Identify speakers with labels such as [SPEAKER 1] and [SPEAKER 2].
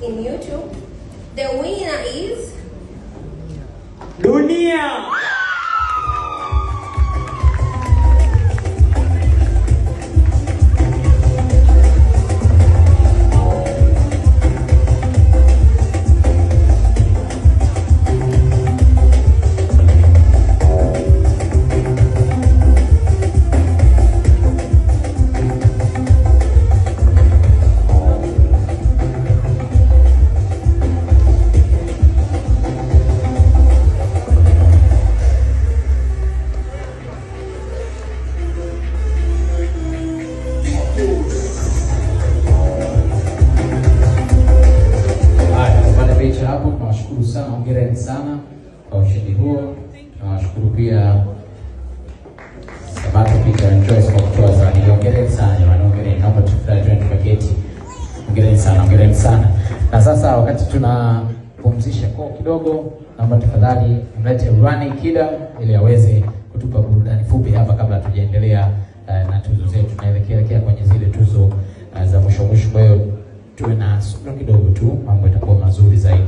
[SPEAKER 1] in YouTube. The winner is
[SPEAKER 2] Dunia.
[SPEAKER 3] Hapo tunawashukuru sana, hongereni sana kwa ushindi huo. Tunawashukuru pia Sabato Peter and Joyce kwa kutoa zawadi. Hongereni sana jamani, hongereni. Naomba tufurahi tukaketi. Hongereni sana, hongereni sana. Na sasa wakati tunapumzisha kwa kidogo, naomba tafadhali mlete Rani Kida ili aweze kutupa burudani fupi hapa kabla tujaendelea na tuzo zetu. Tunaelekea kwenye zile tuzo za mwisho. Kwa hiyo tuwe na subira kidogo tu, mambo yatakuwa mazuri zaidi.